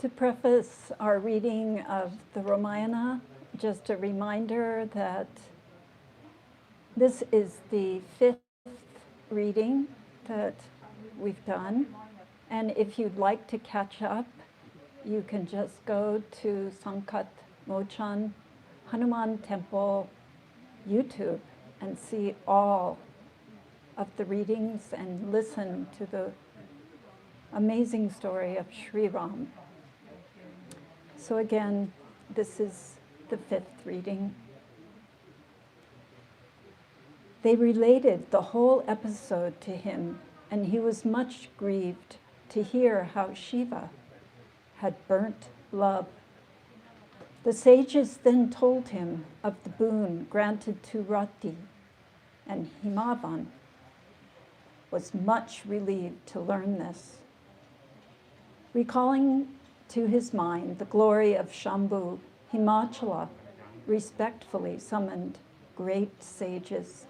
To preface our reading of the Ramayana, just a reminder that this is the 5th reading that we've done. And if you'd like to catch up, you can just go to Sankat Mochan Hanuman Temple YouTube and see all of the readings and listen to the amazing story of Sri Ram. So again, this is the 5th reading. They related the whole episode to him, and he was much grieved to hear how Shiva had burnt love. The sages then told him of the boon granted to Rati, and Himavan was much relieved to learn this. Recalling to his mind the glory of Shambhu, Himachala respectfully summoned great sages.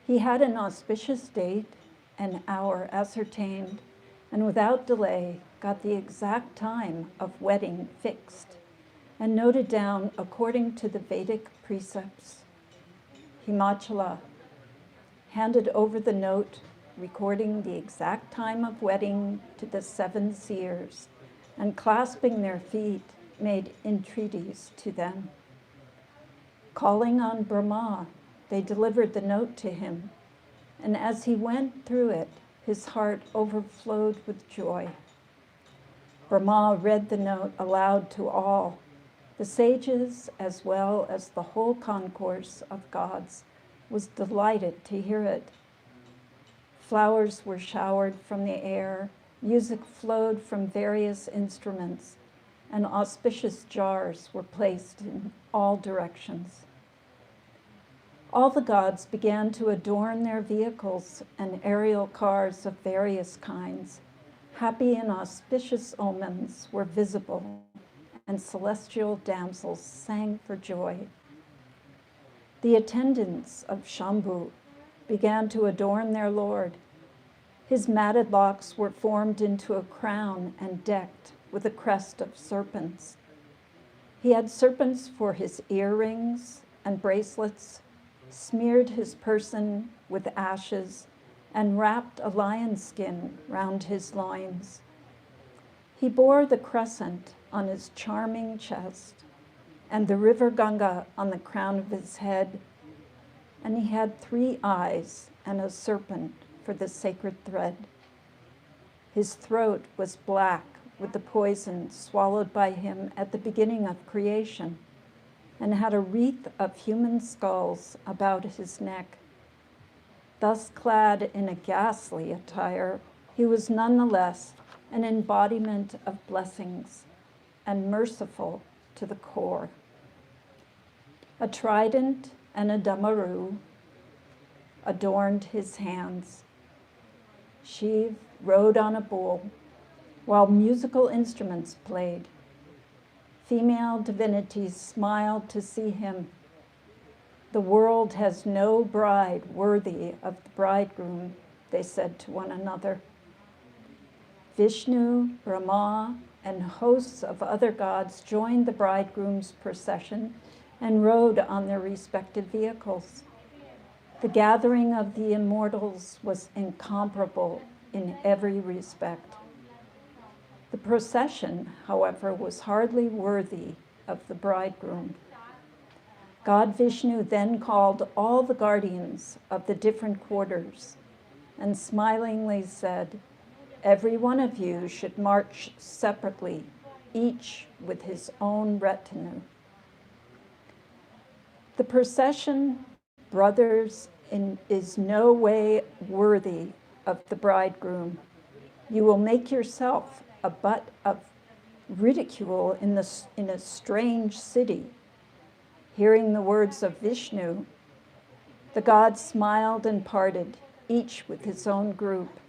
He had an auspicious date and hour ascertained, and without delay got the exact time of wedding fixed and noted down according to the Vedic precepts. Himachala handed over the note recording the exact time of wedding to the 7 seers, and clasping their feet, made entreaties to them. Calling on Brahma, they delivered the note to him, and as he went through it, his heart overflowed with joy. Brahma read the note aloud to all. The sages, as well as the whole concourse of gods, was delighted to hear it. Flowers were showered from the air, music flowed from various instruments, and auspicious jars were placed in all directions. All the gods began to adorn their vehicles and aerial cars of various kinds. Happy and auspicious omens were visible, and celestial damsels sang for joy. The attendants of Shambhu began to adorn their lord. His matted locks were formed into a crown and decked with a crest of serpents. He had serpents for his earrings and bracelets, smeared his person with ashes, and wrapped a lion's skin round his loins. He bore the crescent on his charming chest, and the river Ganga on the crown of his head, and he had 3 eyes and a serpent for the sacred thread. His throat was black with the poison swallowed by him at the beginning of creation, and had a wreath of human skulls about his neck. Thus clad in a ghastly attire, he was nonetheless an embodiment of blessings and merciful to the core. A trident and a damaru adorned his hands. Shiv rode on a bull, while musical instruments played. Female divinities smiled to see him. The world has no bride worthy of the bridegroom, they said to one another. Vishnu, Brahma, and hosts of other gods joined the bridegroom's procession and rode on their respective vehicles. The gathering of the immortals was incomparable in every respect. The procession, however, was hardly worthy of the bridegroom. God Vishnu then called all the guardians of the different quarters and smilingly said, "Every one of you should march separately, each with his own retinue." The procession, brothers, is no way worthy of the bridegroom. You will make yourself a butt of ridicule in a strange city. Hearing the words of Vishnu, the gods smiled and parted, each with his own group.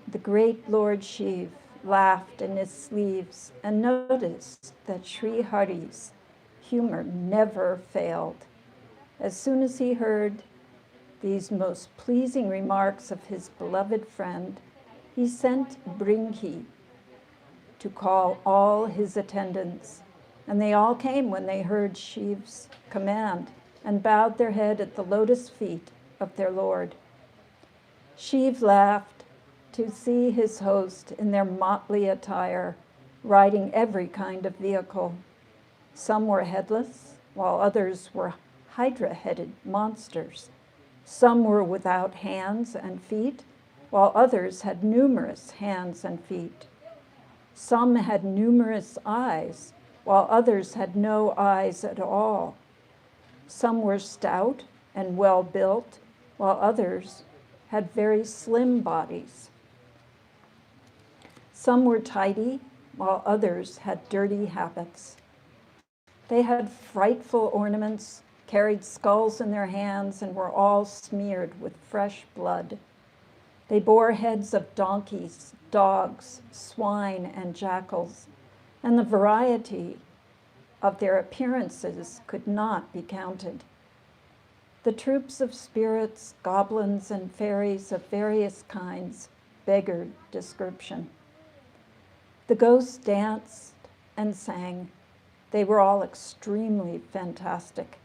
The great Lord Shiv laughed in his sleeves and noticed that Sri Hari's humor never failed. As soon as he heard these most pleasing remarks of his beloved friend, he sent Bringhi to call all his attendants, and they all came when they heard Shiv's command and bowed their head at the lotus feet of their Lord. Shiv laughed to see his host in their motley attire, riding every kind of vehicle. Some were headless, while others were hydra-headed monsters. Some were without hands and feet, while others had numerous hands and feet. Some had numerous eyes, while others had no eyes at all. Some were stout and well-built, while others had very slim bodies. Some were tidy, while others had dirty habits. They had frightful ornaments, carried skulls in their hands, and were all smeared with fresh blood. They bore heads of donkeys, dogs, swine, and jackals, and the variety of their appearances could not be counted. The troops of spirits, goblins, and fairies of various kinds beggared description. The ghosts danced and sang. They were all extremely fantastic.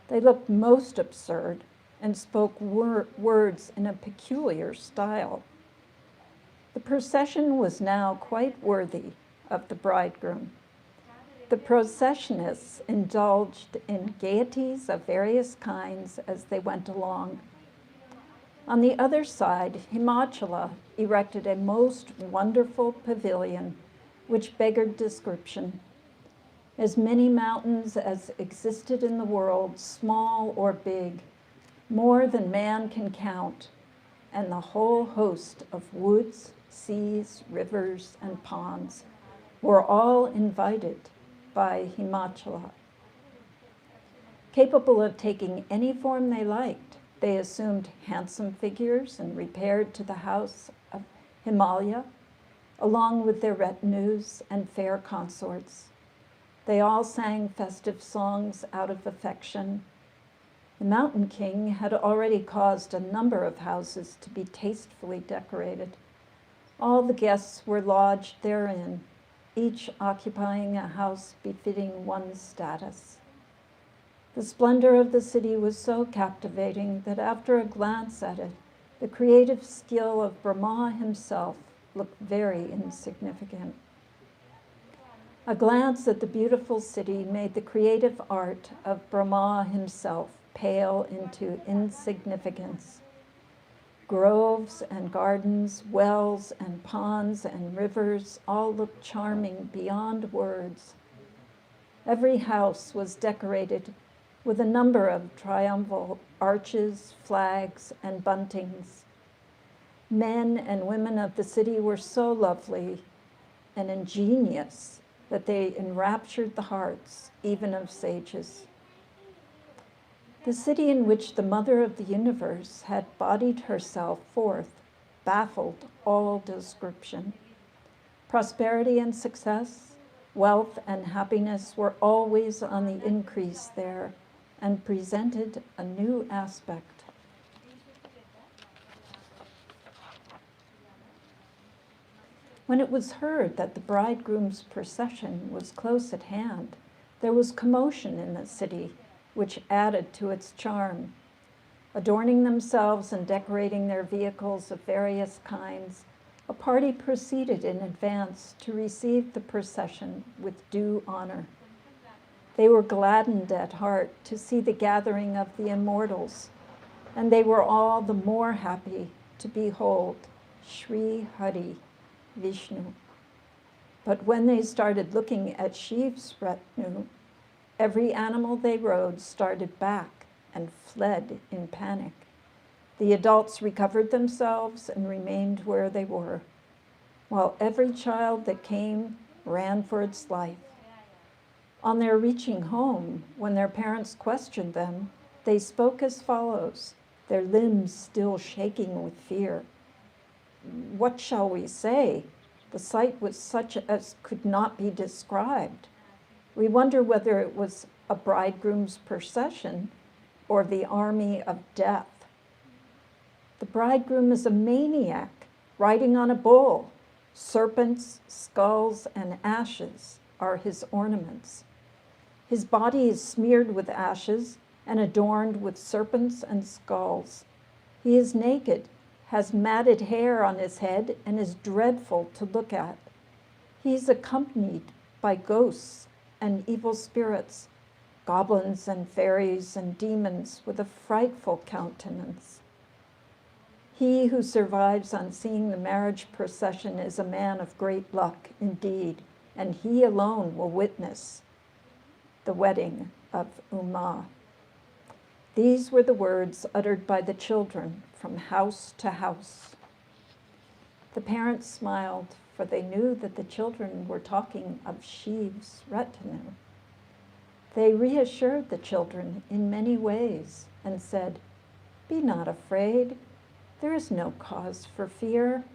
They looked most absurd and spoke words in a peculiar style. The procession was now quite worthy of the bridegroom. The processionists indulged in gaieties of various kinds as they went along. On the other side, Himachala erected a most wonderful pavilion which beggared description. As many mountains as existed in the world, small or big, more than man can count, and the whole host of woods, seas, rivers, and ponds were all invited by Himachala. Capable of taking any form they liked, they assumed handsome figures and repaired to the house of Himalaya, along with their retinues and fair consorts. They all sang festive songs out of affection. The Mountain King had already caused a number of houses to be tastefully decorated. All the guests were lodged therein, each occupying a house befitting one's status. The splendor of the city was so captivating that after a glance at it, the creative skill of Brahma himself looked very insignificant. A glance at the beautiful city made the creative art of Brahma himself pale into insignificance. Groves and gardens, wells and ponds and rivers all looked charming beyond words. Every house was decorated with a number of triumphal arches, flags, and buntings. Men and women of the city were so lovely and ingenious that they enraptured the hearts even of sages. The city in which the Mother of the Universe had bodied herself forth baffled all description. Prosperity and success, wealth and happiness were always on the increase there and presented a new aspect. When it was heard that the bridegroom's procession was close at hand, there was commotion in the city, which added to its charm. Adorning themselves and decorating their vehicles of various kinds, a party proceeded in advance to receive the procession with due honor. They were gladdened at heart to see the gathering of the immortals, and they were all the more happy to behold Sri Hari Vishnu. But when they started looking at Shiv's retinue, every animal they rode started back and fled in panic. The adults recovered themselves and remained where they were, while every child that came ran for its life. On their reaching home, when their parents questioned them, they spoke as follows, their limbs still shaking with fear. What shall we say? The sight was such as could not be described. We wonder whether it was a bridegroom's procession or the army of death. The bridegroom is a maniac riding on a bull. Serpents, skulls, and ashes are his ornaments. His body is smeared with ashes and adorned with serpents and skulls. He is naked, has matted hair on his head, and is dreadful to look at. He is accompanied by ghosts and evil spirits, goblins and fairies and demons with a frightful countenance. He who survives on seeing the marriage procession is a man of great luck indeed, and he alone will witness the wedding of Uma. These were the words uttered by the children from house to house. The parents smiled, for they knew that the children were talking of Shiv's retinue. They reassured the children in many ways and said, "Be not afraid. There is no cause for fear."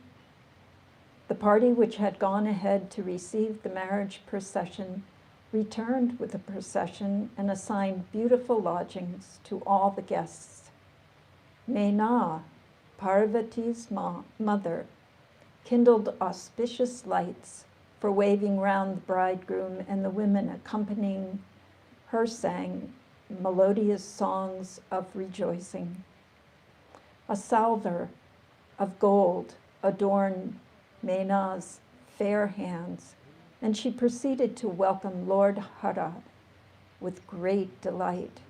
The party which had gone ahead to receive the marriage procession returned with the procession and assigned beautiful lodgings to all the guests. Meena, Parvati's mother, kindled auspicious lights for waving round the bridegroom, and the women accompanying her sang melodious songs of rejoicing. A salver of gold adorned Meena's fair hands, and she proceeded to welcome Lord Hara with great delight.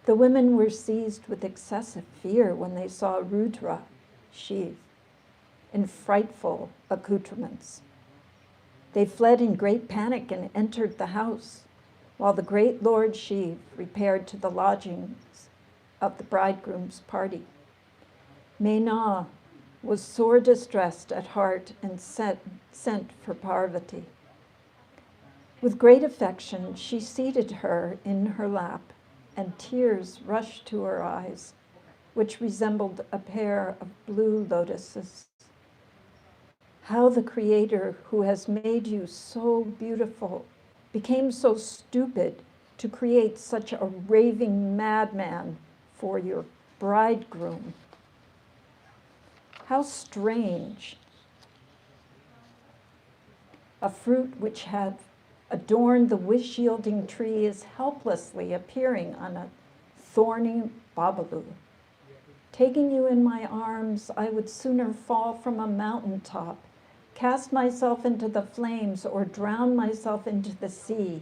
The women were seized with excessive fear when they saw Rudra, Shiv, in frightful accoutrements. They fled in great panic and entered the house, while the great Lord Shiv repaired to the lodgings of the bridegroom's party. Meena was sore distressed at heart and sent for Parvati. With great affection, she seated her in her lap, and tears rushed to her eyes, which resembled a pair of blue lotuses. How the Creator, who has made you so beautiful, became so stupid to create such a raving madman for your bridegroom. How strange. A fruit which had adorned the wish-yielding tree is helplessly appearing on a thorny babalu. Taking you in my arms, I would sooner fall from a mountaintop, cast myself into the flames, or drown myself into the sea.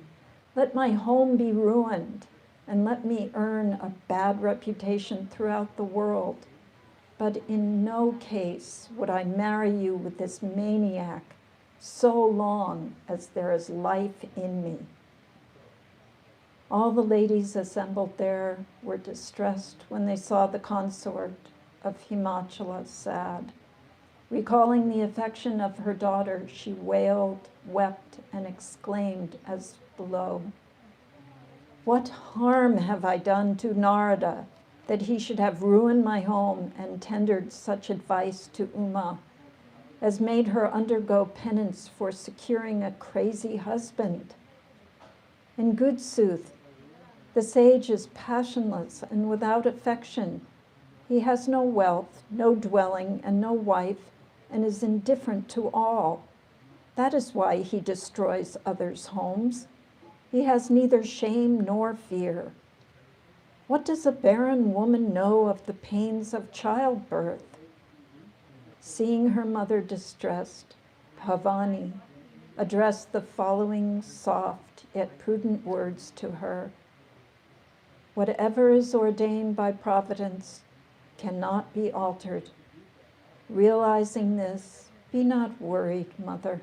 Let my home be ruined, and let me earn a bad reputation throughout the world. But in no case would I marry you with this maniac so long as there is life in me. All the ladies assembled there were distressed when they saw the consort of Himachala sad. Recalling the affection of her daughter, she wailed, wept, and exclaimed as below, "What harm have I done to Narada, that he should have ruined my home and tendered such advice to Uma, as made her undergo penance for securing a crazy husband? In good sooth, the sage is passionless and without affection. He has no wealth, no dwelling, and no wife, and is indifferent to all. That is why he destroys others' homes. He has neither shame nor fear. What does a barren woman know of the pains of childbirth?" Seeing her mother distressed, Bhavani addressed the following soft yet prudent words to her. "Whatever is ordained by Providence cannot be altered. Realizing this, be not worried, mother.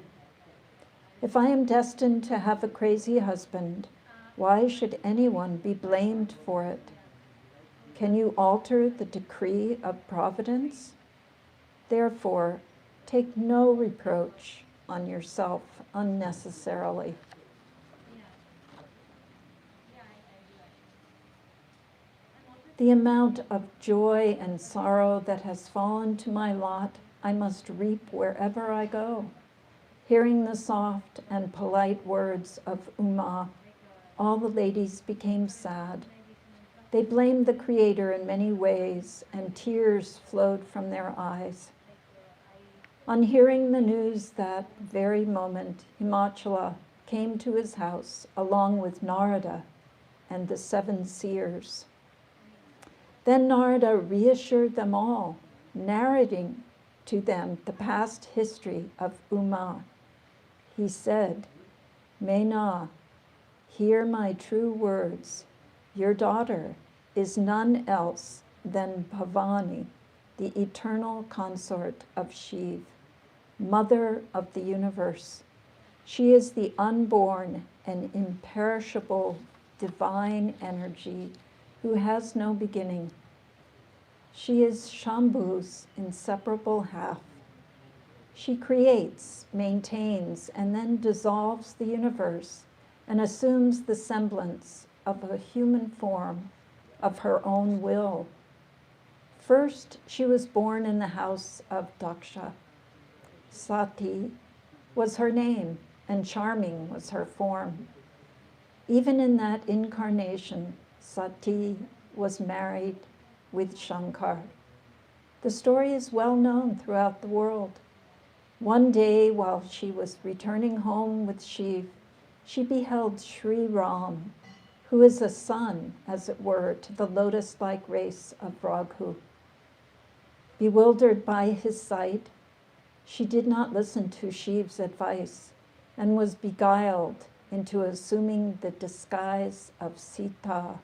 If I am destined to have a crazy husband, why should anyone be blamed for it? Can you alter the decree of Providence? Therefore, take no reproach on yourself unnecessarily." The amount of joy and sorrow that has fallen to my lot, I must reap wherever I go. Hearing the soft and polite words of Uma, all the ladies became sad. They blamed the Creator in many ways, and tears flowed from their eyes. On hearing the news that very moment, Himachala came to his house along with Narada and the 7 seers. Then Narada reassured them all, narrating to them the past history of Uma. He said, "Mena, hear my true words. Your daughter is none else than Bhavani, the eternal consort of Shiv, mother of the universe. She is the unborn and imperishable divine energy who has no beginning. She is Shambhu's inseparable half. She creates, maintains, and then dissolves the universe and assumes the semblance of a human form of her own will. First, she was born in the house of Daksha. Sati was her name, and charming was her form. Even in that incarnation, Sati was married with Shankar. The story is well known throughout the world. One day, while she was returning home with Shiv, she beheld Sri Ram, who is a son, as it were, to the lotus-like race of Raghu. Bewildered by his sight, she did not listen to Shiv's advice and was beguiled into assuming the disguise of Sita.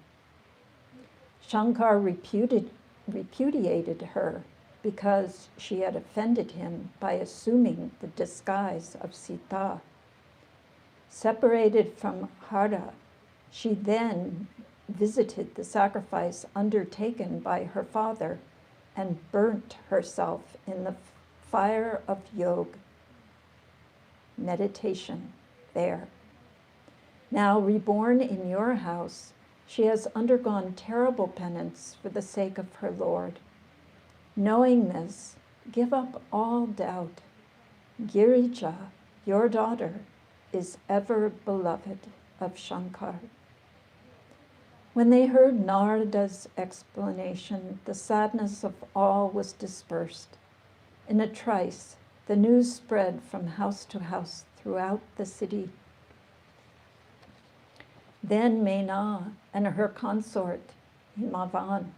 Shankar repudiated her because she had offended him by assuming the disguise of Sita. Separated from Hara, she then visited the sacrifice undertaken by her father and burnt herself in the fire of yoga, meditation there. Now reborn in your house, she has undergone terrible penance for the sake of her Lord. Knowing this, give up all doubt. Girija, your daughter, is ever beloved of Shankar." When they heard Narada's explanation, the sadness of all was dispersed. In a trice, the news spread from house to house throughout the city. Then Mena and her consort, Himavan,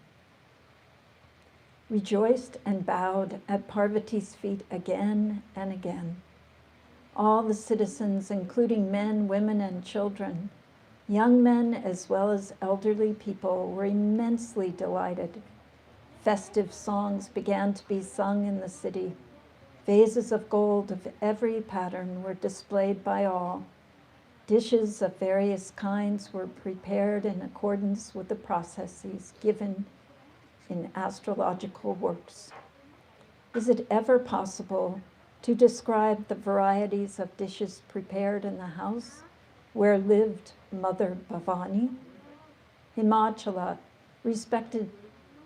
rejoiced and bowed at Parvati's feet again and again. All the citizens, including men, women, and children, young men as well as elderly people, were immensely delighted. Festive songs began to be sung in the city. Vases of gold of every pattern were displayed by all. Dishes of various kinds were prepared in accordance with the processes given in astrological works. Is it ever possible to describe the varieties of dishes prepared in the house where lived Mother Bhavani? Himachala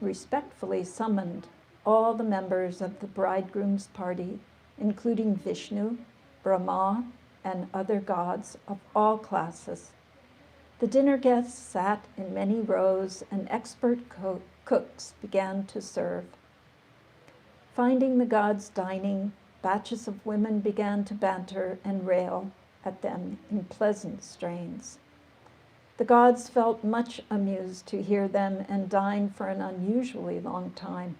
respectfully summoned all the members of the bridegroom's party, including Vishnu, Brahma, and other gods of all classes. The dinner guests sat in many rows, and expert cooks began to serve. Finding the gods dining, batches of women began to banter and rail at them in pleasant strains. The gods felt much amused to hear them and dine for an unusually long time.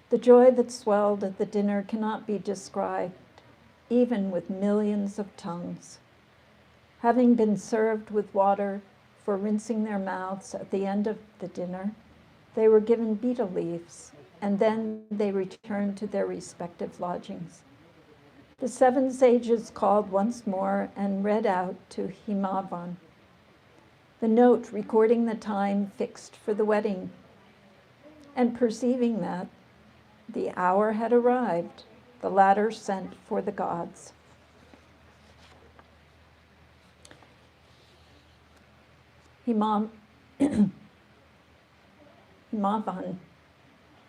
The joy that swelled at the dinner cannot be described, even with millions of tongues. Having been served with water for rinsing their mouths at the end of the dinner, they were given betel leaves, and then they returned to their respective lodgings. The 7 sages called once more and read out to Himavan the note recording the time fixed for the wedding, and perceiving that the hour had arrived, the latter sent for the gods. Himavan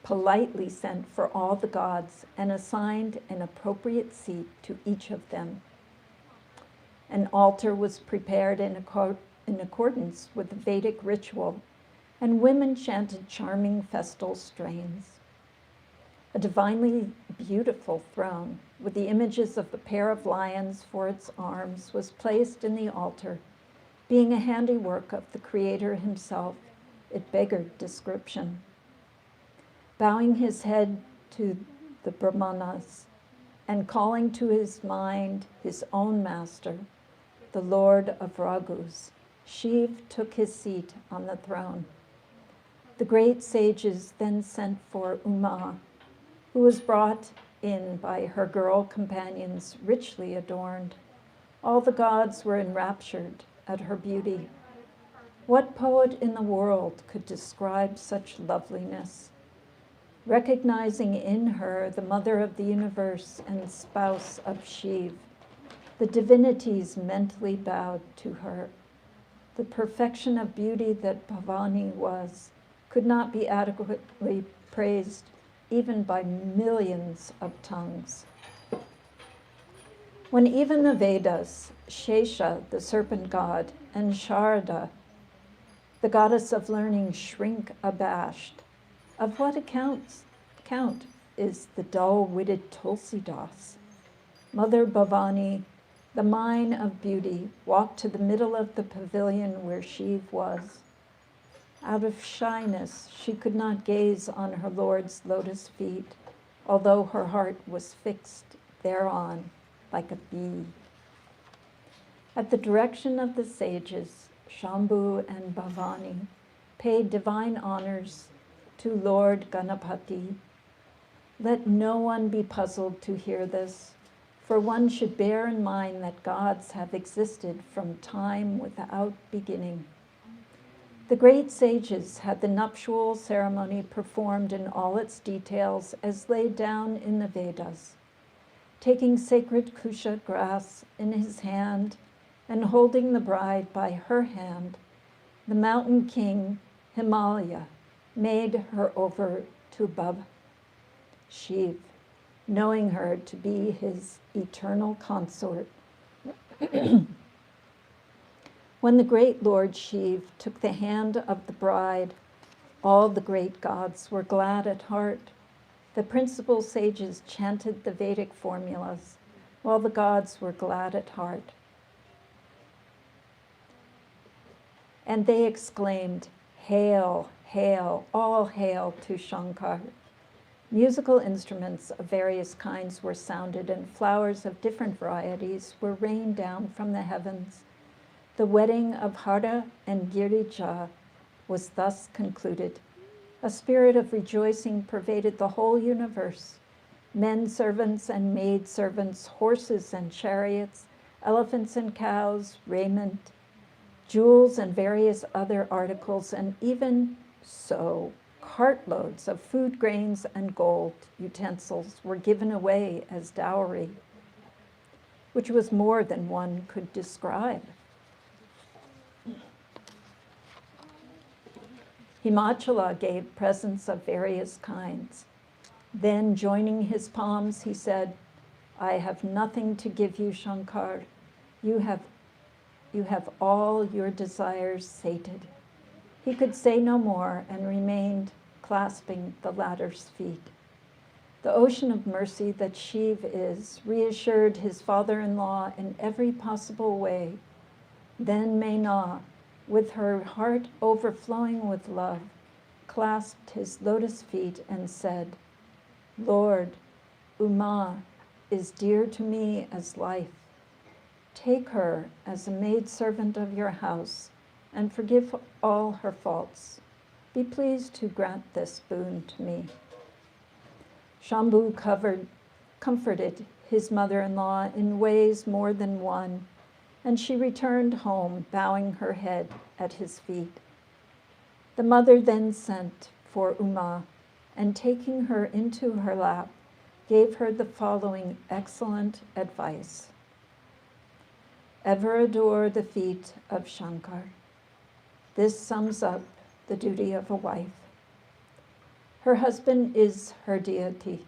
politely sent for all the gods and assigned an appropriate seat to each of them. An altar was prepared in accordance with the Vedic ritual, and women chanted charming festal strains. A divinely beautiful throne with the images of the pair of lions for its arms was placed in the altar. Being a handiwork of the Creator himself, it beggared description. Bowing his head to the Brahmanas and calling to his mind his own master, the Lord of Raghus, Shiv took his seat on the throne. The great sages then sent for Uma, who was brought in by her girl companions richly adorned. All the gods were enraptured at her beauty. What poet in the world could describe such loveliness? Recognizing in her the mother of the universe and spouse of Shiv, the divinities mentally bowed to her. The perfection of beauty that Bhavani was could not be adequately praised even by millions of tongues. When even the Vedas, Shesha, the serpent god, and Sharada, the goddess of learning, shrink abashed, of what count is the dull-witted Tulsidas? Mother Bhavani, the mine of beauty, walked to the middle of the pavilion where Shiv was. Out of shyness, she could not gaze on her Lord's lotus feet, although her heart was fixed thereon like a bee. At the direction of the sages, Shambhu and Bhavani paid divine honors to Lord Ganapati. Let no one be puzzled to hear this, for one should bear in mind that gods have existed from time without beginning. The great sages had the nuptial ceremony performed in all its details as laid down in the Vedas. Taking sacred kusha grass in his hand and holding the bride by her hand, the mountain king Himalaya made her over to Shiv, knowing her to be his eternal consort. When the great Lord Shiv took the hand of the bride, all the great gods were glad at heart. The principal sages chanted the Vedic formulas, while the gods were glad at heart. And they exclaimed, "Hail, hail, all hail to Shankar." Musical instruments of various kinds were sounded, and flowers of different varieties were rained down from the heavens. The wedding of Hara and Girija was thus concluded. A spirit of rejoicing pervaded the whole universe. Men servants and maid servants, horses and chariots, elephants and cows, raiment, jewels and various other articles, and even so, cartloads of food grains and gold utensils were given away as dowry, which was more than one could describe. Himachala gave presents of various kinds. Then, joining his palms, he said, "I have nothing to give you, Shankar. You have all your desires sated." He could say no more and remained clasping the latter's feet. The ocean of mercy that Shiv is reassured his father-in-law in every possible way. Then Meena, with her heart overflowing with love, clasped his lotus feet and said, "Lord, Uma is dear to me as life. Take her as a maidservant of your house and forgive all her faults. Be pleased to grant this boon to me." Shambhu comforted his mother-in-law in ways more than one, and she returned home, bowing her head at his feet. The mother then sent for Uma, and taking her into her lap, gave her the following excellent advice. Ever adore the feet of Shankar. This sums up the duty of a wife. Her husband is her deity.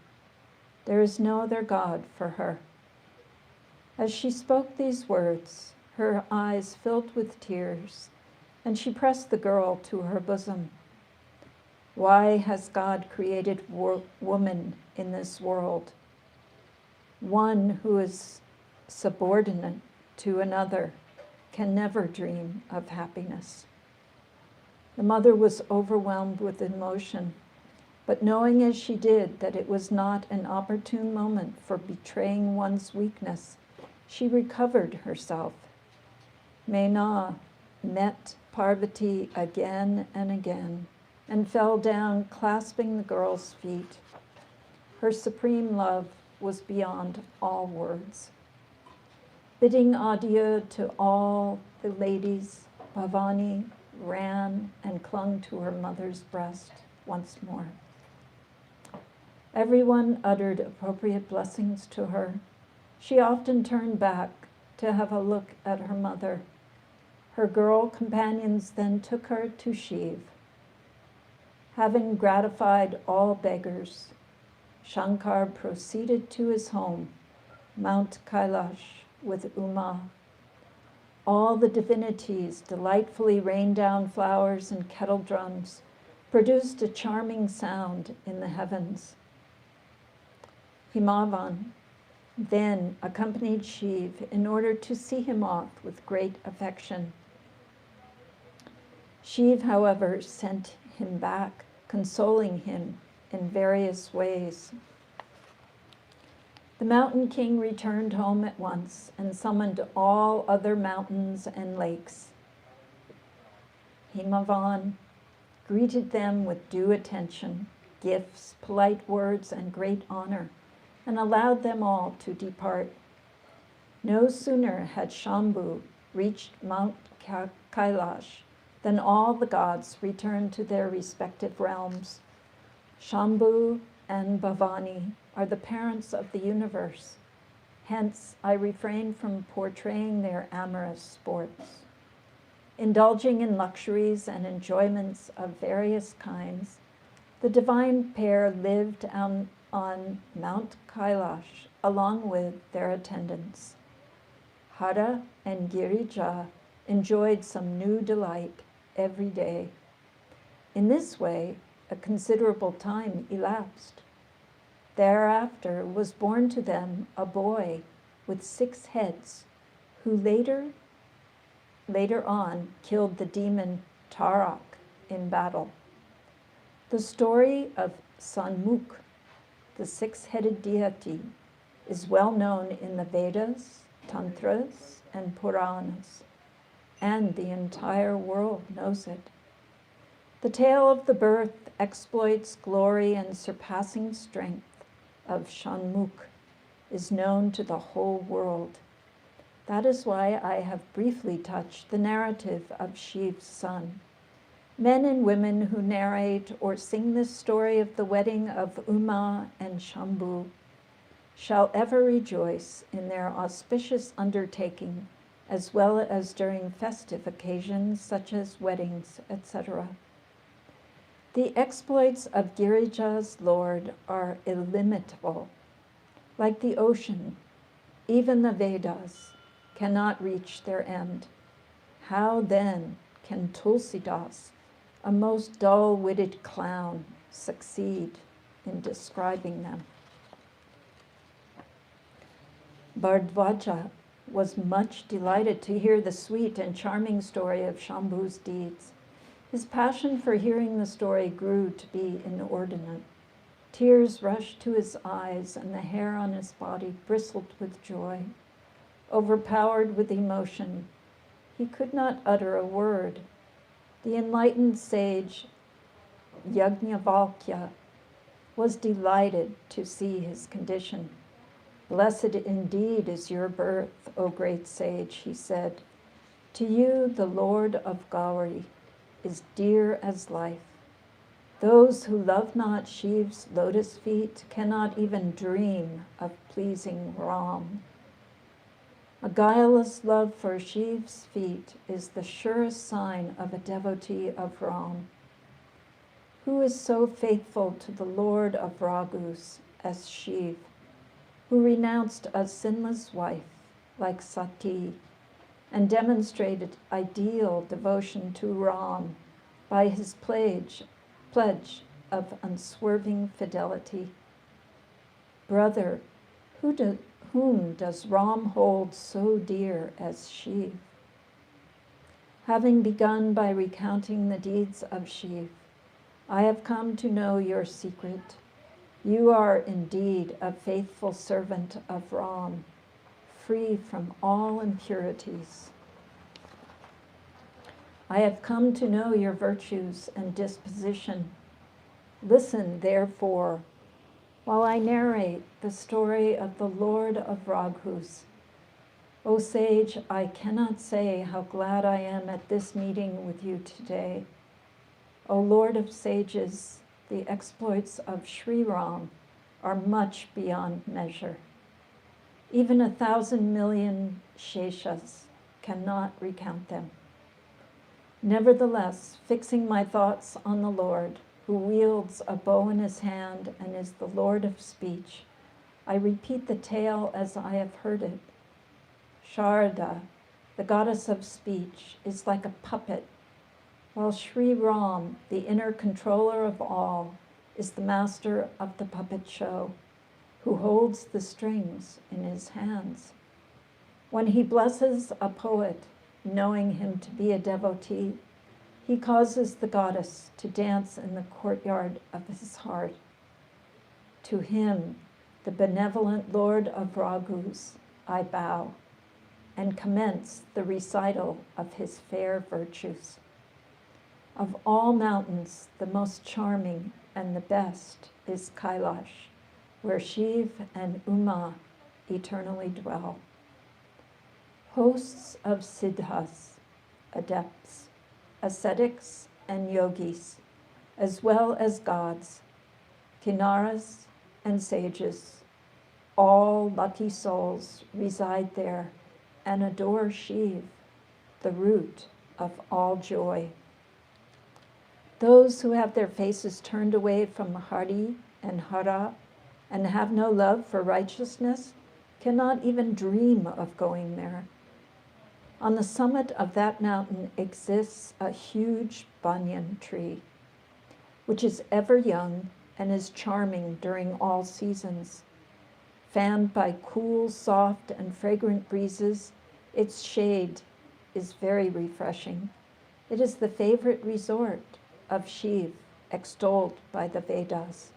There is no other God for her. As she spoke these words, her eyes filled with tears, and she pressed the girl to her bosom. Why has God created woman in this world? One who is subordinate to another can never dream of happiness. The mother was overwhelmed with emotion, but knowing as she did that it was not an opportune moment for betraying one's weakness, she recovered herself. Mena met Parvati again and again and fell down clasping the girl's feet. Her supreme love was beyond all words. Bidding adieu to all the ladies, Bhavani ran and clung to her mother's breast once more. Everyone uttered appropriate blessings to her. She often turned back to have a look at her mother. Her girl companions then took her to Shiv. Having gratified all beggars, Shankar proceeded to his home, Mount Kailash, with Uma. All the divinities delightfully rained down flowers and kettle drums, produced a charming sound in the heavens. Himavan then accompanied Shiv in order to see him off with great affection. Shiv, however, sent him back, consoling him in various ways. The mountain king returned home at once and summoned all other mountains and lakes. Himavan greeted them with due attention, gifts, polite words, and great honor, and allowed them all to depart. No sooner had Shambhu reached Mount Kailash than all the gods returned to their respective realms. Shambhu and Bhavani are the parents of the universe. Hence, I refrain from portraying their amorous sports. Indulging in luxuries and enjoyments of various kinds, the divine pair lived on Mount Kailash along with their attendants. Hara and Girija enjoyed some new delight every day. In this way, a considerable time elapsed. Thereafter was born to them a boy with 6 heads, who later on killed the demon Tarak in battle. The story of Sanmukh, the 6-headed deity, is well known in the Vedas, Tantras, and Puranas, and the entire world knows it. The tale of the birth, exploits, glory, and surpassing strength of Shanmukh is known to the whole world. That is why I have briefly touched the narrative of Shiv's son. Men and women who narrate or sing this story of the wedding of Uma and Shambhu shall ever rejoice in their auspicious undertaking, as well as during festive occasions such as weddings, etc. The exploits of Girija's Lord are illimitable. Like the ocean, even the Vedas cannot reach their end. How then can Tulsidas, a most dull-witted clown, succeed in describing them? Bhardvaja was much delighted to hear the sweet and charming story of Shambhu's deeds. His passion for hearing the story grew to be inordinate. Tears rushed to his eyes, and the hair on his body bristled with joy. Overpowered with emotion, he could not utter a word. The enlightened sage Yajnavalkya was delighted to see his condition. "Blessed indeed is your birth, O great sage," he said. "To you the Lord of Gauri is dear as life. Those who love not Shiv's lotus feet cannot even dream of pleasing Ram. A guileless love for Shiv's feet is the surest sign of a devotee of Ram. Who is so faithful to the Lord of Raghus as Shiv, who renounced a sinless wife like Sati and demonstrated ideal devotion to Ram by his pledge of unswerving fidelity. Brother, whom does Ram hold so dear as Shiv? Having begun by recounting the deeds of Shiv, I have come to know your secret. You are indeed a faithful servant of Ram, free from all impurities. I have come to know your virtues and disposition. Listen, therefore, while I narrate the story of the Lord of Raghus. O sage, I cannot say how glad I am at this meeting with you today. O Lord of sages, the exploits of Sri Ram are much beyond measure. Even 1,000 million sheshas cannot recount them. Nevertheless, fixing my thoughts on the Lord, who wields a bow in his hand and is the Lord of speech, I repeat the tale as I have heard it. Sharda, the goddess of speech, is like a puppet, while Sri Ram, the inner controller of all, is the master of the puppet show, who holds the strings in his hands. When he blesses a poet, knowing him to be a devotee, he causes the goddess to dance in the courtyard of his heart. To him, the benevolent Lord of Raghus, I bow and commence the recital of his fair virtues. Of all mountains, the most charming and the best is Kailash, where Shiv and Uma eternally dwell. Hosts of siddhas, adepts, ascetics, and yogis, as well as gods, kinnaras, and sages, all lucky souls reside there and adore Shiv, the root of all joy. Those who have their faces turned away from Hari and Hara and have no love for righteousness cannot even dream of going there. On the summit of that mountain exists a huge banyan tree, which is ever young and is charming during all seasons. Fanned by cool, soft, and fragrant breezes, its shade is very refreshing. It is the favorite resort of Shiv, extolled by the Vedas.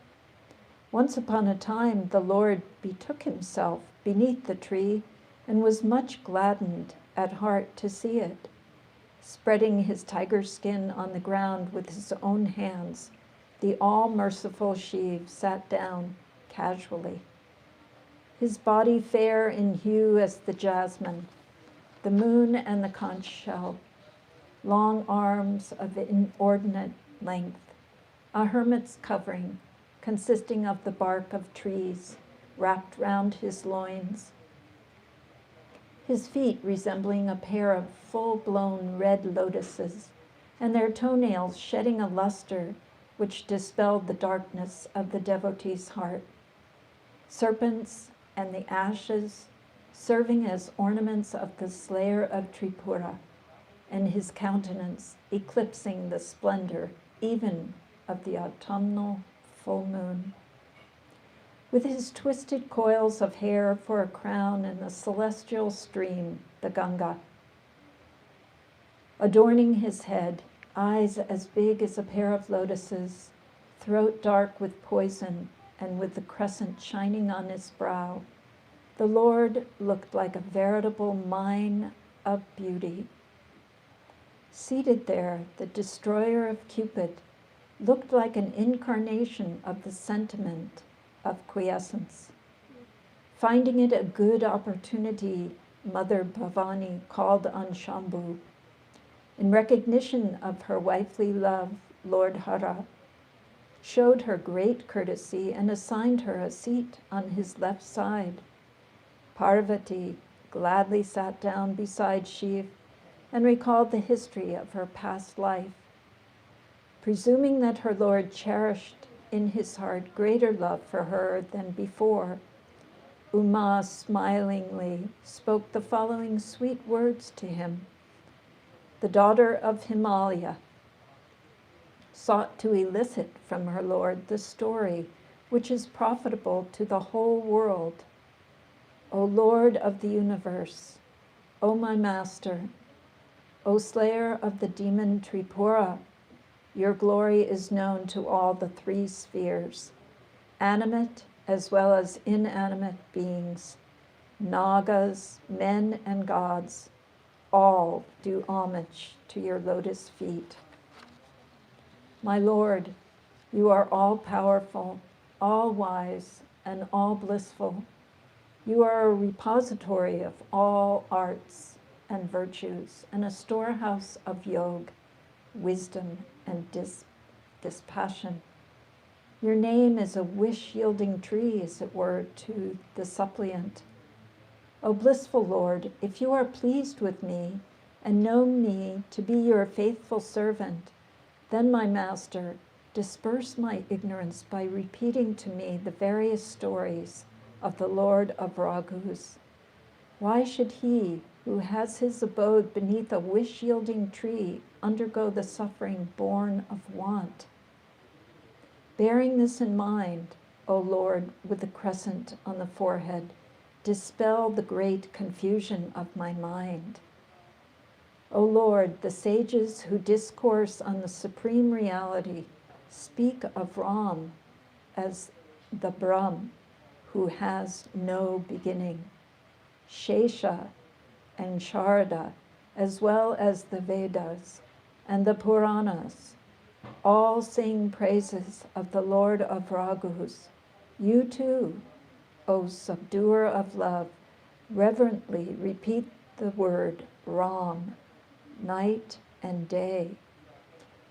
Once upon a time, the Lord betook himself beneath the tree and was much gladdened at heart to see it. Spreading his tiger skin on the ground with his own hands, the all-merciful Shiv sat down casually. His body fair in hue as the jasmine, the moon and the conch shell, long arms of inordinate length, a hermit's covering consisting of the bark of trees wrapped round his loins, his feet resembling a pair of full-blown red lotuses, and their toenails shedding a luster which dispelled the darkness of the devotee's heart. Serpents and the ashes serving as ornaments of the slayer of Tripura, and his countenance eclipsing the splendor even of the autumnal full moon. With his twisted coils of hair for a crown and the celestial stream, the Ganga, adorning his head, eyes as big as a pair of lotuses, throat dark with poison, and with the crescent shining on his brow, the Lord looked like a veritable mine of beauty. Seated there, the destroyer of Cupid looked like an incarnation of the sentiment of quiescence. Finding it a good opportunity, Mother Bhavani called on Shambhu. In recognition of her wifely love, Lord Hara showed her great courtesy and assigned her a seat on his left side. Parvati gladly sat down beside Shiv and recalled the history of her past life. Presuming that her Lord cherished in his heart greater love for her than before, Uma smilingly spoke the following sweet words to him. The daughter of Himalaya, sought to elicit from her lord the story which is profitable to the whole world. O Lord of the universe, O my master, O slayer of the demon Tripura, your glory is known to all the three spheres, animate as well as inanimate beings, nagas, men and gods, all do homage to your lotus feet. My Lord, you are all powerful, all wise, and all blissful. You are a repository of all arts and virtues, and a storehouse of yoga, wisdom, and dispassion. Your name is a wish-yielding tree, as it were, to the suppliant. O blissful Lord, if you are pleased with me and know me to be your faithful servant, then, my master, disperse my ignorance by repeating to me the various stories of the Lord of Raghus. Why should he who has his abode beneath a wish-yielding tree undergo the suffering born of want? Bearing this in mind, O Lord, with the crescent on the forehead, dispel the great confusion of my mind. O Lord, the sages who discourse on the supreme reality speak of Ram as the Brahm, who has no beginning, Shesha and Sharada, as well as the Vedas and the Puranas, all sing praises of the Lord of Raghus. You too, O subduer of love, reverently repeat the word Ram, night and day.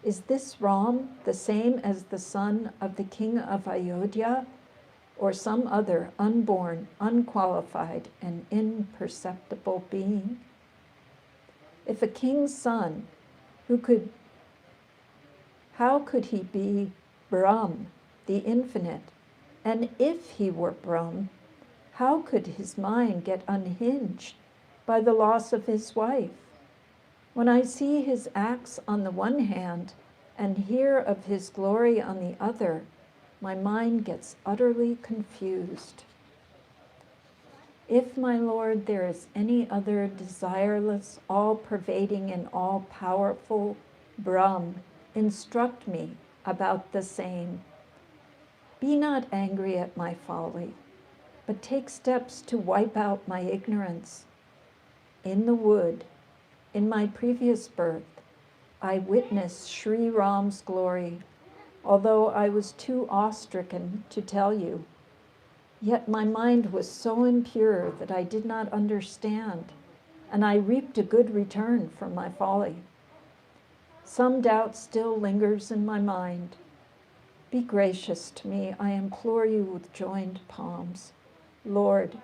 Is this Ram the same as the son of the king of Ayodhya, or some other unborn, unqualified, and imperceptible being? If a king's son, how could he be Brahm, the infinite? And if he were Brahm, how could his mind get unhinged by the loss of his wife? When I see his acts on the one hand and hear of his glory on the other, my mind gets utterly confused. If, my Lord, there is any other desireless, all-pervading, and all-powerful Brahm, instruct me about the same. Be not angry at my folly, but take steps to wipe out my ignorance. In the wood, in my previous birth, I witnessed Sri Ram's glory, although I was too awe-stricken to tell you. Yet my mind was so impure that I did not understand, and I reaped a good return from my folly. Some doubt still lingers in my mind. Be gracious to me, I implore you with joined palms. Lord,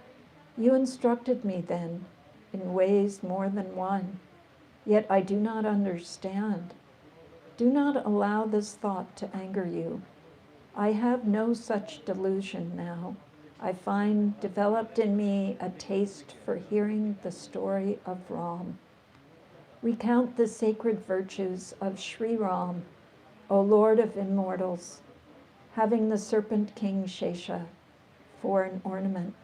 you instructed me then in ways more than one, yet I do not understand. Do not allow this thought to anger you. I have no such delusion now. I find developed in me a taste for hearing the story of Ram. Recount the sacred virtues of Sri Ram, O Lord of immortals, having the serpent king Shesha for an ornament.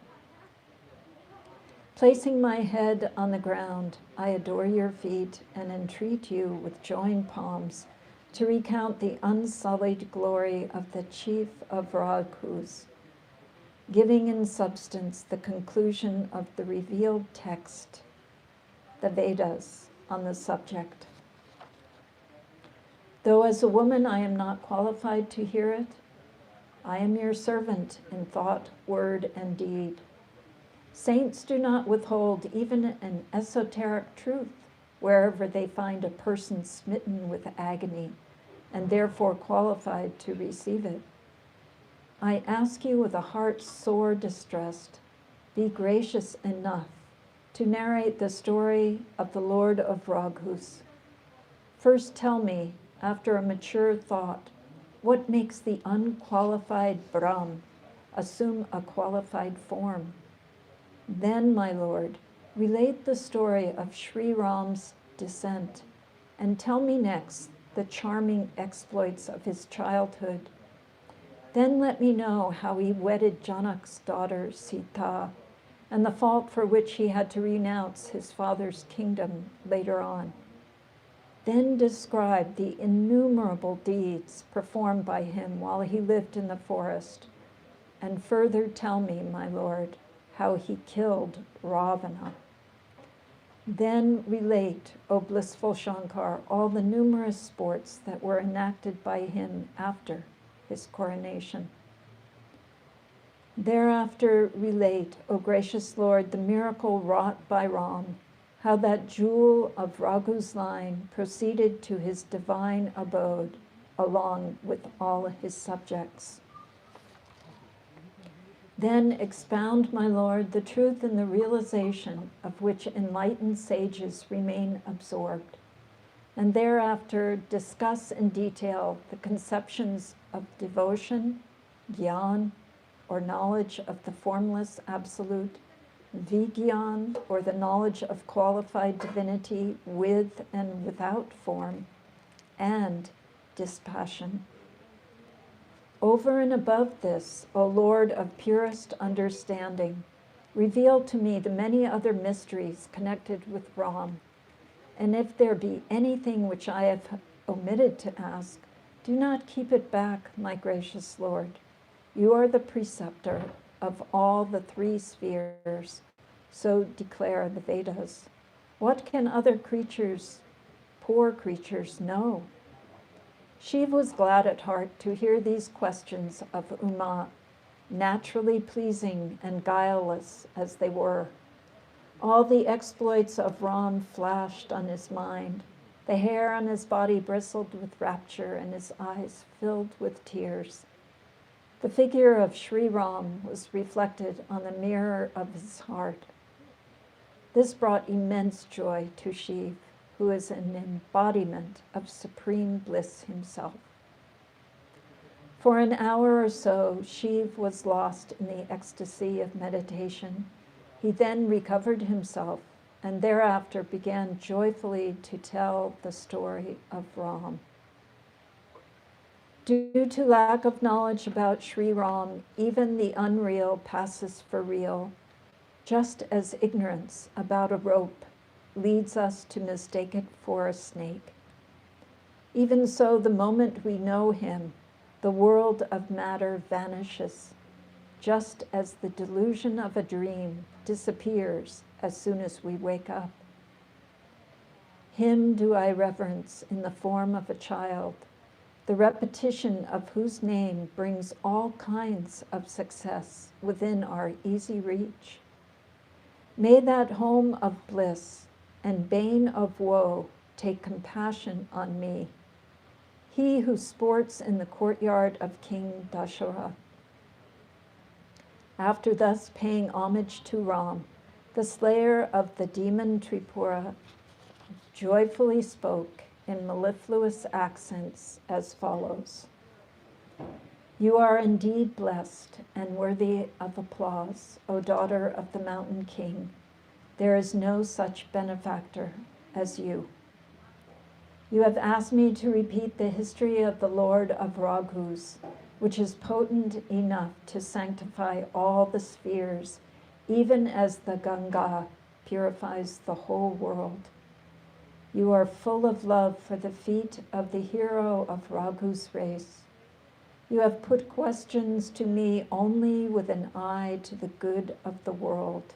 Placing my head on the ground, I adore your feet and entreat you with joined palms to recount the unsullied glory of the chief of Raghus, giving in substance the conclusion of the revealed text, the Vedas, on the subject. Though as a woman I am not qualified to hear it, I am your servant in thought, word, and deed. Saints do not withhold even an esoteric truth wherever they find a person smitten with agony and therefore qualified to receive it. I ask you with a heart sore distressed, be gracious enough to narrate the story of the Lord of Raghus. First tell me, after a mature thought, what makes the unqualified Brahm assume a qualified form? Then, my Lord, relate the story of Sri Ram's descent, and tell me next the charming exploits of his childhood. Then let me know how he wedded Janak's daughter Sita, and the fault for which he had to renounce his father's kingdom later on. Then describe the innumerable deeds performed by him while he lived in the forest, and further tell me, my lord, how he killed Ravana. Then relate, O blissful Shankar, all the numerous sports that were enacted by him after his coronation. Thereafter relate, O gracious Lord, the miracle wrought by Ram, how that jewel of Raghu's line proceeded to his divine abode along with all his subjects. Then expound, my Lord, the truth and the realization of which enlightened sages remain absorbed, and thereafter discuss in detail the conceptions of devotion, gyan, or knowledge of the formless absolute, vigyan, or the knowledge of qualified divinity with and without form, and dispassion. Over and above this, O Lord of purest understanding, reveal to me the many other mysteries connected with Ram, and if there be anything which I have omitted to ask, do not keep it back, my gracious Lord. You are the preceptor of all the three spheres, so declare the Vedas. What can other creatures, poor creatures, know? Shiv was glad at heart to hear these questions of Uma, naturally pleasing and guileless as they were. All the exploits of Ram flashed on his mind. The hair on his body bristled with rapture and his eyes filled with tears. The figure of Sri Ram was reflected on the mirror of his heart. This brought immense joy to Shiv, who is an embodiment of supreme bliss himself. For an hour or so, Shiv was lost in the ecstasy of meditation. He then recovered himself and thereafter began joyfully to tell the story of Ram. Due to lack of knowledge about Sri Ram, even the unreal passes for real, just as ignorance about a rope leads us to mistake it for a snake. Even so, the moment we know him, the world of matter vanishes, just as the delusion of a dream disappears as soon as we wake up. Him do I reverence in the form of a child, the repetition of whose name brings all kinds of success within our easy reach. May that home of bliss and bane of woe take compassion on me, he who sports in the courtyard of King Dasharath. After thus paying homage to Ram, the slayer of the demon Tripura joyfully spoke in mellifluous accents as follows. You are indeed blessed and worthy of applause, O daughter of the mountain king. There is no such benefactor as you. You have asked me to repeat the history of the Lord of Raghus, which is potent enough to sanctify all the spheres, even as the Ganga purifies the whole world. You are full of love for the feet of the hero of Raghu's race. You have put questions to me only with an eye to the good of the world.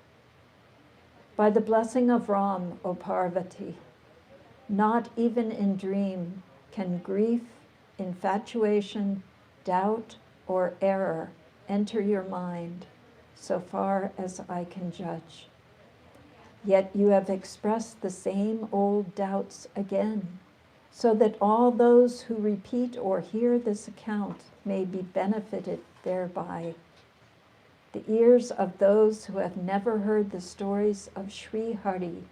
By the blessing of Ram, O Parvati, not even in dream can grief, infatuation, doubt, or error enter your mind, so far as I can judge. Yet you have expressed the same old doubts again, so that all those who repeat or hear this account may be benefited thereby. The ears of those who have never heard the stories of Sri Hari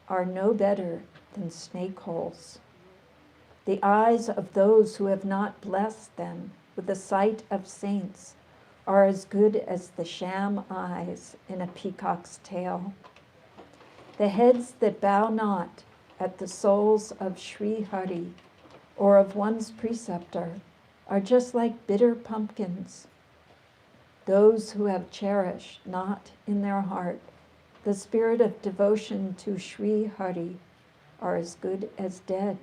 are no better than snake holes. The eyes of those who have not blessed them with the sight of saints are as good as the sham eyes in a peacock's tail. The heads that bow not at the souls of Sri Hari or of one's preceptor are just like bitter pumpkins. Those who have cherished not in their heart the spirit of devotion to Sri Hari are as good as dead,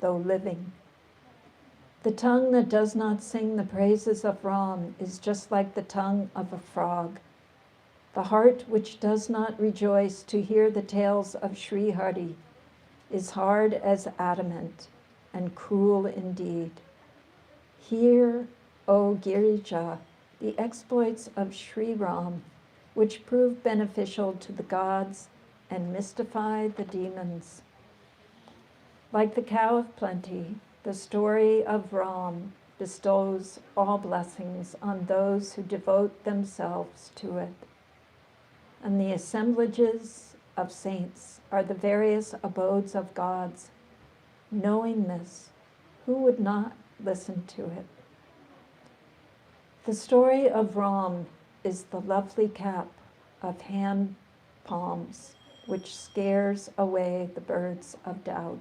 though living. The tongue that does not sing the praises of Ram is just like the tongue of a frog. The heart which does not rejoice to hear the tales of Sri Hari is hard as adamant and cruel indeed. Hear, O Girija, the exploits of Sri Ram, which prove beneficial to the gods and mystify the demons. Like the cow of plenty, the story of Ram bestows all blessings on those who devote themselves to it. And the assemblages of saints are the various abodes of gods. Knowing this, who would not listen to it? The story of Ram is the lovely cap of hand palms which scares away the birds of doubt.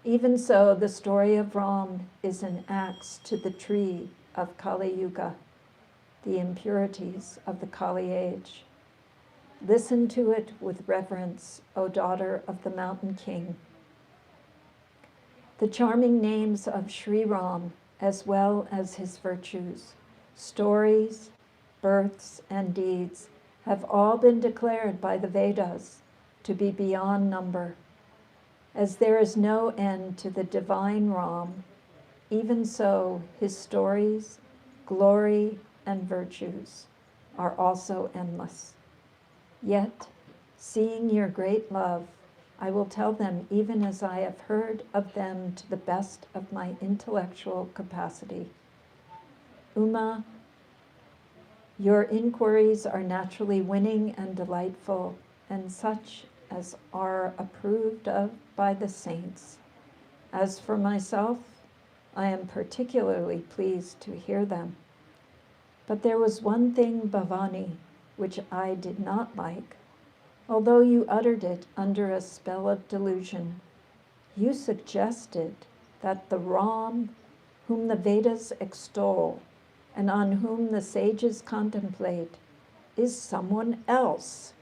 Even so, the story of Ram is an axe to the tree of Kali Yuga, the impurities of the Kali age. Listen to it with reverence, O daughter of the Mountain King. The charming names of Sri Ram, as well as his virtues, stories, births, and deeds, have all been declared by the Vedas to be beyond number. As there is no end to the divine Ram, even so his stories, glory, and virtues are also endless. Yet, seeing your great love, I will tell them even as I have heard of them to the best of my intellectual capacity. Uma, your inquiries are naturally winning and delightful, and such as are approved of by the saints. As for myself, I am particularly pleased to hear them. But there was one thing, Bhavani, which I did not like. Although you uttered it under a spell of delusion, you suggested that the Ram, whom the Vedas extol and on whom the sages contemplate, is someone else.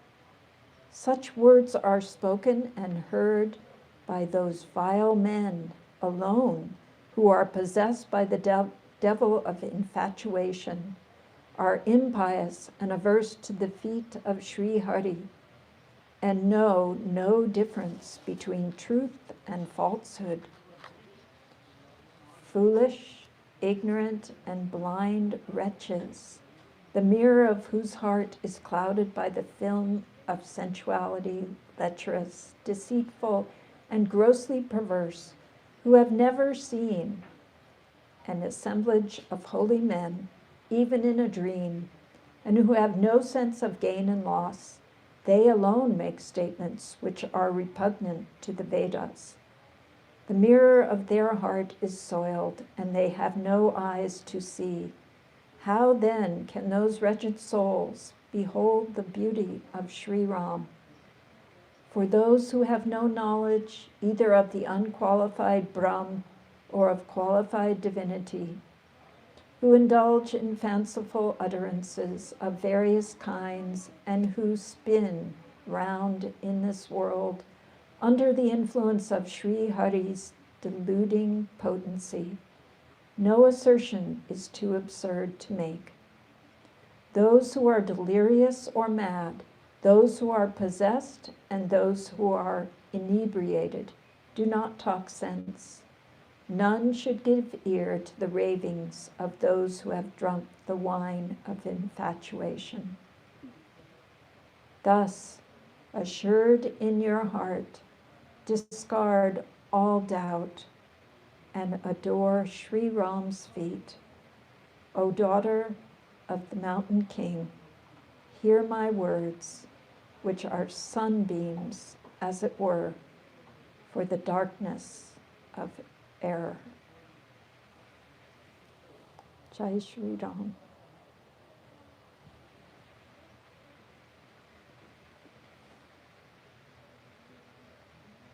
Such words are spoken and heard by those vile men alone who are possessed by the devil of infatuation, are impious and averse to the feet of Sri Hari, and know no difference between truth and falsehood. Foolish, ignorant, and blind wretches, the mirror of whose heart is clouded by the film of sensuality, lecherous, deceitful, and grossly perverse, who have never seen an assemblage of holy men, even in a dream, and who have no sense of gain and loss. They alone make statements which are repugnant to the Vedas. The mirror of their heart is soiled, and they have no eyes to see. How then can those wretched souls behold the beauty of Sri Ram? For those who have no knowledge either of the unqualified Brahm or of qualified divinity, who indulge in fanciful utterances of various kinds and who spin round in this world under the influence of Sri Hari's deluding potency, no assertion is too absurd to make. Those who are delirious or mad, those who are possessed, and those who are inebriated do not talk sense. None should give ear to the ravings of those who have drunk the wine of infatuation. Thus, assured in your heart, discard all doubt and adore Sri Ram's feet. O daughter of the Mountain King, hear my words, which are sunbeams, as it were, for the darkness of error. Jai Shri Ram.